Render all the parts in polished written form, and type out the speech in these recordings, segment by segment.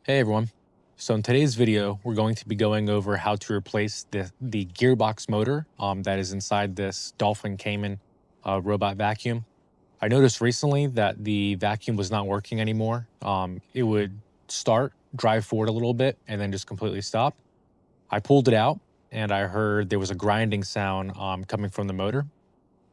Hey everyone. So in today's video, we're going to be going over how to replace the gearbox motor that is inside this Dolphin Cayman robot vacuum. I noticed recently that the vacuum was not working anymore. It would start, drive forward a little bit, and then just completely stop. I pulled it out and I heard there was a grinding sound coming from the motor.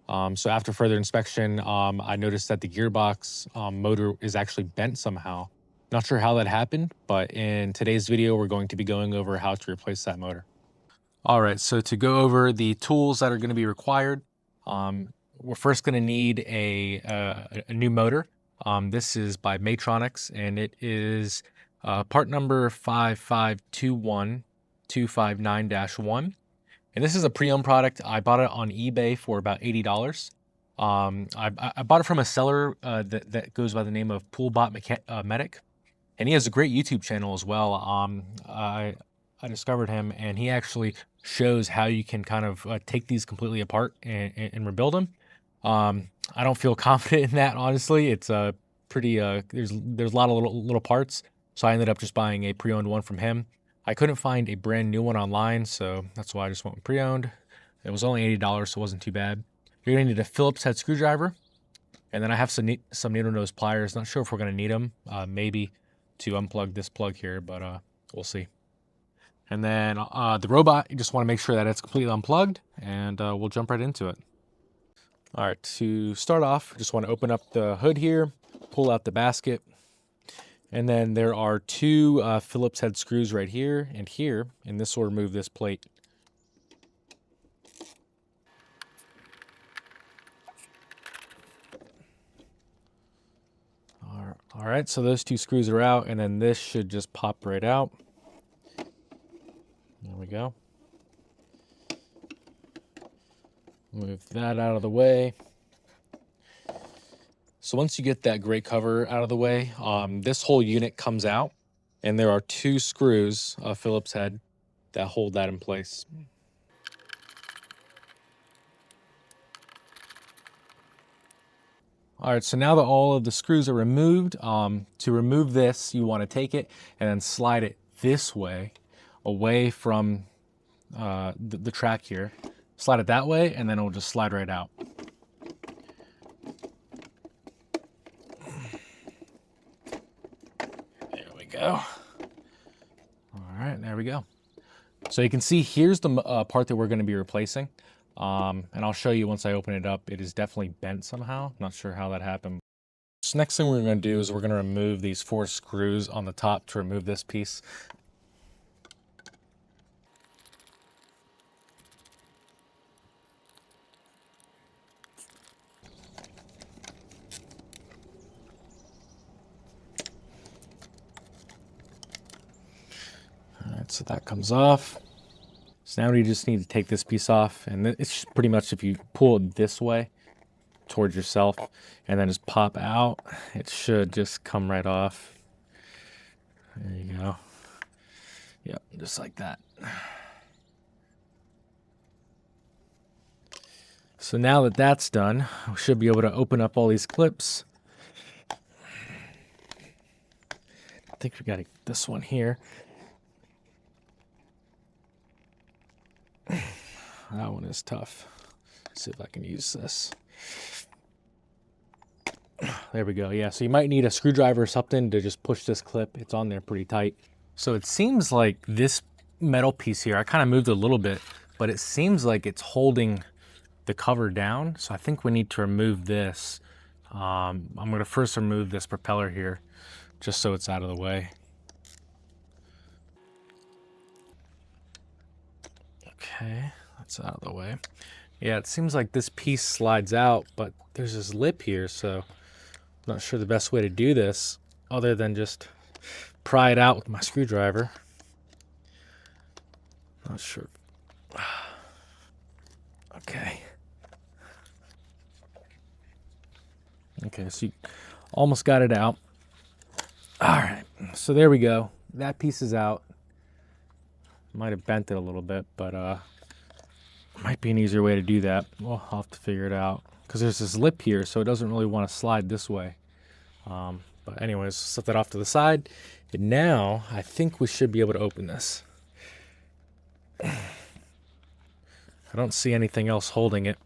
So after further inspection, I noticed that the gearbox motor is actually bent somehow. Not sure how that happened, but in today's video, we're going to be going over how to replace that motor. All right, so to go over the tools that are going to be required, we're first going to need a new motor. This is by Maytronics, and it is part number 5521259-1. And this is a pre-owned product. I bought it on eBay for about $80. I bought it from a seller that goes by the name of Poolbot Medic, and he has a great YouTube channel as well. I discovered him, and he actually shows how you can kind of take these completely apart and rebuild them. I don't feel confident in that, honestly. It's pretty there's a lot of little parts, so I ended up just buying a pre-owned one from him. I couldn't find a brand new one online, so that's why I just went with pre-owned. It was only $80, so it wasn't too bad. You're gonna need a Phillips head screwdriver, and then I have some needle nose pliers. Not sure if we're gonna need them, maybe to unplug this plug here, but we'll see. And then the robot, you just wanna make sure that it's completely unplugged, and we'll jump right into it. All right, to start off, just wanna open up the hood here, pull out the basket, and then there are two Phillips head screws right here, and this will remove this plate. All right, so those two screws are out, and then this should just pop right out. There we go. Move that out of the way. So once you get that gray cover out of the way, this whole unit comes out, and there are two screws, Phillips head, that hold that in place. All right, so now that all of the screws are removed, to remove this, you want to take it and then slide it this way, away from the track here. Slide it that way, and then it'll just slide right out. There we go. All right, there we go. So you can see here's the part that we're going to be replacing. And I'll show you once I open it up. It is definitely bent somehow. Not sure how that happened. So next thing we're going to do is we're going to remove these 4 screws on the top to remove this piece. All right, so that comes off. So now we just need to take this piece off, and it's pretty much if you pull it this way towards yourself and then just pop out, it should just come right off. There you go. Yep, just like that. So now that that's done, we should be able to open up all these clips. I think we got this one here. That one is tough. Let's see if I can use this. There we go. Yeah, so you might need a screwdriver or something to just push this clip. It's on there pretty tight. So it seems like this metal piece here, I kind of moved a little bit, but it seems like it's holding the cover down. So I think we need to remove this. I'm going to first remove this propeller here, just so it's out of the way. Okay, that's out of the way. Yeah, it seems like this piece slides out, but there's this lip here, so I'm not sure the best way to do this other than just pry it out with my screwdriver. Not sure. Okay. Okay, so you almost got it out. All right, so there we go. That piece is out. Might have bent it a little bit, but might be an easier way to do that. We'll have to figure it out because there's this lip here, so it doesn't really want to slide this way. But anyways, set that off to the side, And now I think we should be able to open this. I don't see anything else holding it.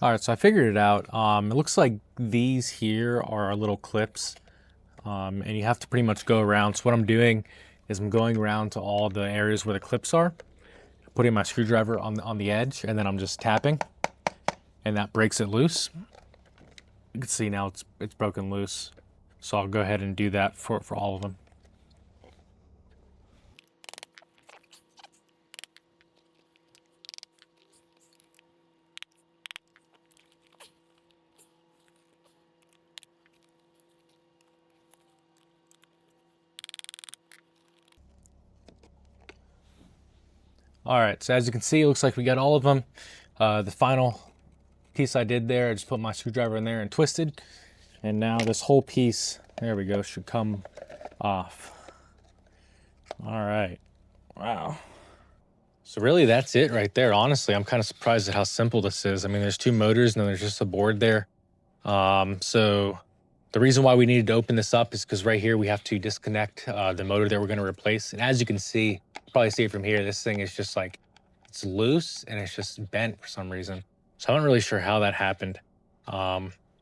All right, so I figured it out. It looks like these here are our little clips, and you have to pretty much go around. So what I'm doing is I'm going around to all the areas where the clips are, putting my screwdriver on the edge, and then I'm just tapping, and that breaks it loose. You can see now it's broken loose. So I'll go ahead and do that for all of them. All right, so as you can see, it looks like we got all of them. The final piece I did there, I just put my screwdriver in there and twisted. And now this whole piece, there we go, should come off. All right, wow. So really that's it right there. Honestly, I'm kind of surprised at how simple this is. I mean, there's two motors and then there's just a board there. So the reason why we needed to open this up is because right here we have to disconnect the motor that we're going to replace. And as you can see, you probably see it from here, this thing is just like, it's loose and it's just bent for some reason. So I'm not really sure how that happened.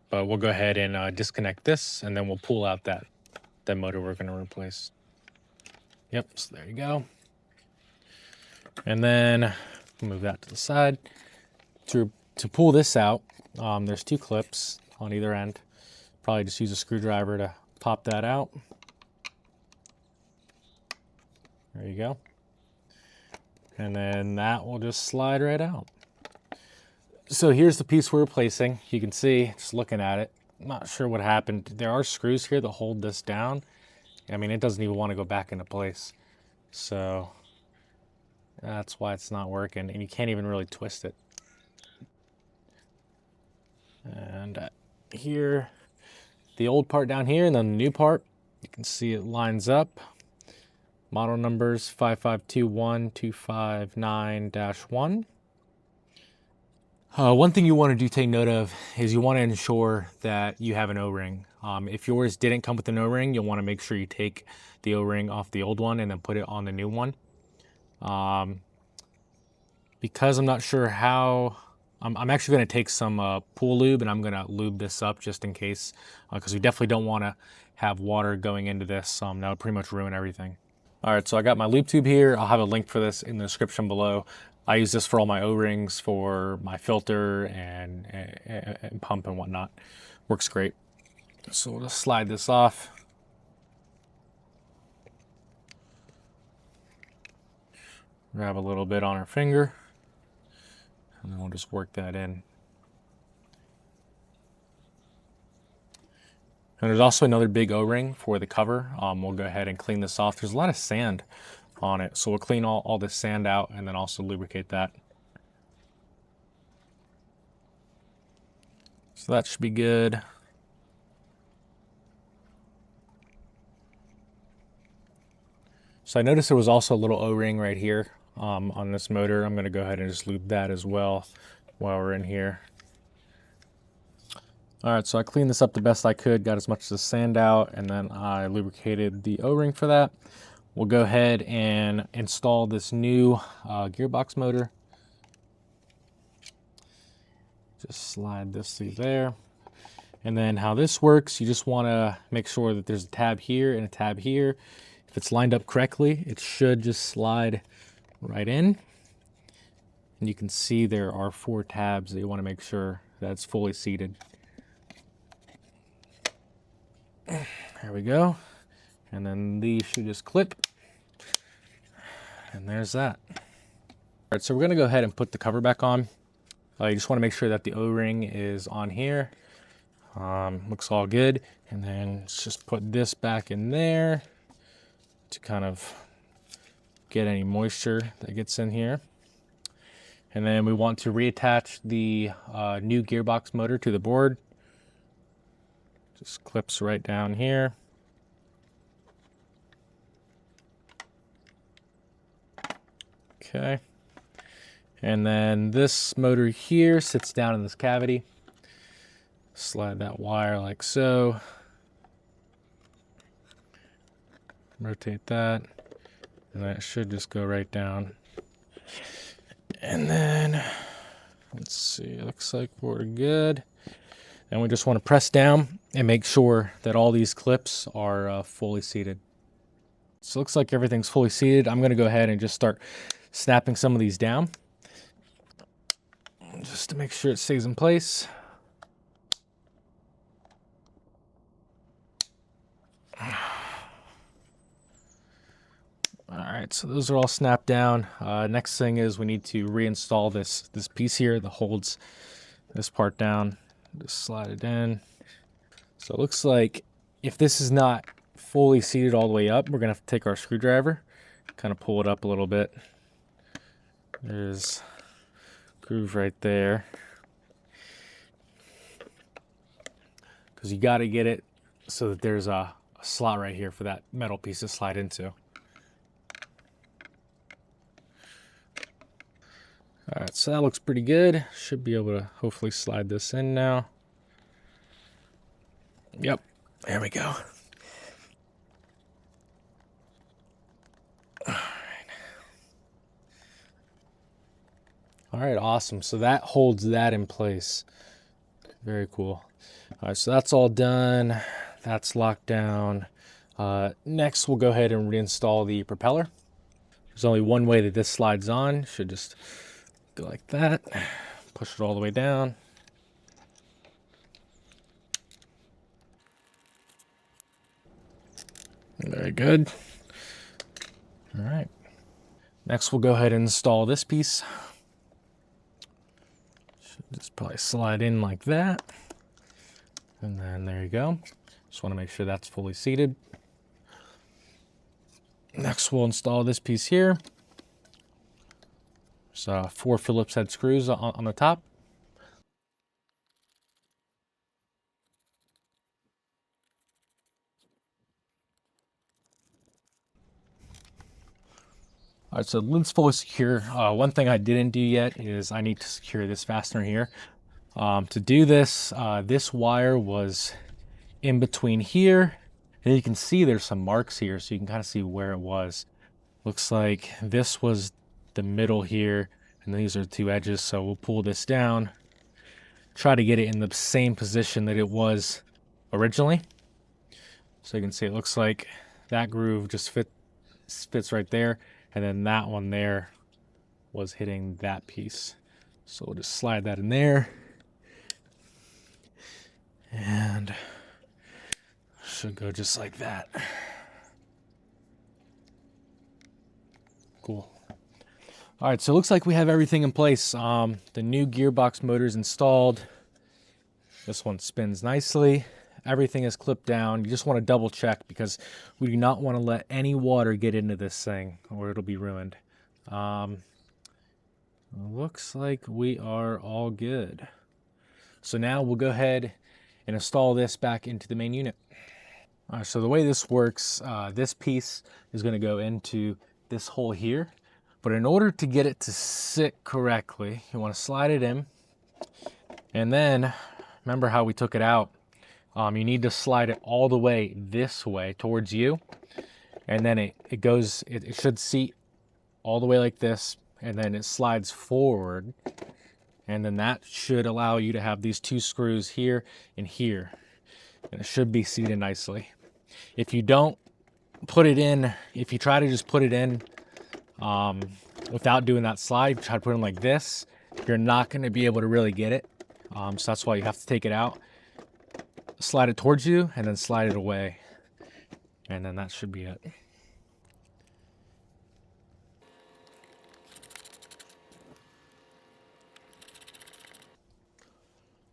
But we'll go ahead and disconnect this and then we'll pull out that motor we're going to replace. Yep, so there you go. And then move that to the side. To pull this out, there's two clips on either end. Probably just use a screwdriver to pop that out. There you go. And then that will just slide right out. So here's the piece we're replacing. You can see, just looking at it, I'm not sure what happened. There are screws here that hold this down. I mean, it doesn't even want to go back into place. So that's why it's not working, and you can't even really twist it. And here, the old part down here, and then the new part, you can see it lines up. Model numbers 5521259-1. One thing you want to do take note of is you want to ensure that you have an O-ring. If yours didn't come with an O-ring, you'll want to make sure you take the O-ring off the old one and then put it on the new one. Because I'm not sure how, I'm actually going to take some pool lube and I'm going to lube this up just in case, because we definitely don't want to have water going into this. That would pretty much ruin everything. All right, so I got my lube tube here. I'll have a link for this in the description below. I use this for all my O-rings, for my filter and pump and whatnot. Works great. So we'll just slide this off. Grab a little bit on our finger, and then we'll just work that in. And there's also another big O-ring for the cover. We'll go ahead and clean this off. There's a lot of sand on it, so we'll clean all this sand out and then also lubricate that. So that should be good. So I noticed there was also a little O-ring right here on this motor. I'm going to go ahead and just lube that as well while we're in here. All right, so I cleaned this up the best I could, got as much of the sand out, and then I lubricated the O-ring for that. We'll go ahead and install this new gearbox motor. Just slide this through there. And then how this works, you just want to make sure that there's a tab here and a tab here. If it's lined up correctly, it should just slide right in. And you can see there are 4 tabs that you want to make sure that it's fully seated. There we go. And then these should just clip. And there's that. All right, so we're going to go ahead and put the cover back on. You just want to make sure that the O-ring is on here. Looks all good. And then let's just put this back in there to kind of get any moisture that gets in here. And then we want to reattach the new gearbox motor to the board. Just clips right down here. Okay. And then this motor here sits down in this cavity. Slide that wire like so. rotate that, and that should just go right down. And then, let's see, looks like we're good. And we just want to press down and make sure that all these clips are fully seated. So it looks like everything's fully seated. I'm going to go ahead and just start snapping some of these down, just to make sure it stays in place. All right, so those are all snapped down. Next thing is we need to reinstall this piece here that holds this part down. Just slide it in. So it looks like if this is not fully seated all the way up, we're gonna have to take our screwdriver, kind of pull it up a little bit. There's a groove right there. Because you got to get it so that there's a slot right here for that metal piece to slide into. All right, so that looks pretty good. Should be able to hopefully slide this in now. Yep, there we go. All right, awesome. So that holds that in place. Very cool. All right, so that's all done. That's locked down. Next, we'll go ahead and reinstall the propeller. There's only one way that this slides on. Should just go like that. Push it all the way down. Very good. All right. Next, we'll go ahead and install this piece. Should just probably slide in like that. And then there you go. Just want to make sure that's fully seated. Next, we'll install this piece here. So 4 Phillips head screws on the top. All right, so the lid's fully secure. One thing I didn't do yet is I need to secure this fastener here. To do this, this wire was in between here, and you can see there's some marks here, so you can kind of see where it was. Looks like this was the middle here, and these are the 2 edges, so we'll pull this down, try to get it in the same position that it was originally. So you can see it looks like that groove just fits right there, and then that one there was hitting that piece. So we'll just slide that in there, and should go just like that. Cool. All right, so it looks like we have everything in place. The new gearbox motor is installed. This one spins nicely. Everything is clipped down. You just want to double check because we do not want to let any water get into this thing or it'll be ruined. Looks like we are all good. So now we'll go ahead and install this back into the main unit. All right, so the way this works, this piece is going to go into this hole here. But in order to get it to sit correctly, you want to slide it in. And then, remember how we took it out? You need to slide it all the way this way towards you. And then it should seat all the way like this. And then it slides forward. And then that should allow you to have these 2 screws here and here. And it should be seated nicely. If you don't put it in, if you try to just put it in without doing that slide, try to put it in like this, you're not going to be able to really get it. So that's why you have to take it out, slide it towards you, and then slide it away. And then that should be it.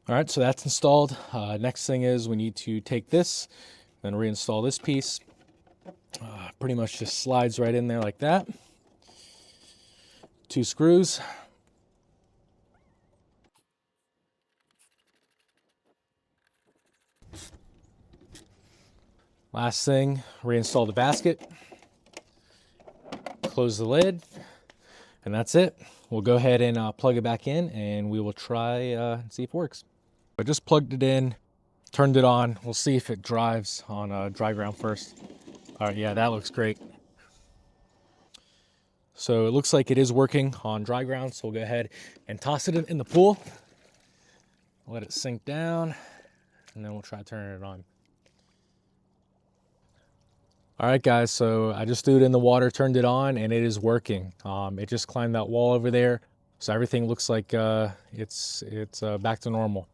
All right, so that's installed. Next thing is we need to take this and reinstall this piece. Pretty much just slides right in there like that. 2 screws. Last thing, reinstall the basket. Close the lid, and that's it. We'll go ahead and plug it back in, and we will try and see if it works. I just plugged it in, turned it on. We'll see if it drives on dry ground first. All right, yeah, that looks great. So it looks like it is working on dry ground. So we'll go ahead and toss it in the pool. Let it sink down, and then we'll try turning it on. All right, guys, so I just threw it in the water, turned it on, and it is working. It just climbed that wall over there, so everything looks like it's back to normal.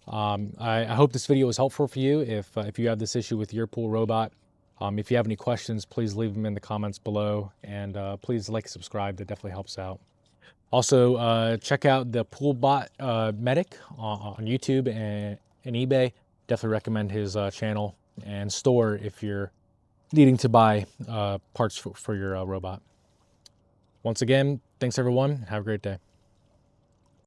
I hope this video was helpful for you. If you have this issue with your pool robot, if you have any questions, please leave them in the comments below, and please like and subscribe. That definitely helps out. Also, check out the Poolbot Medic on YouTube and eBay. Definitely recommend his channel and store if you're needing to buy parts for your robot. Once again, thanks everyone. Have a great day.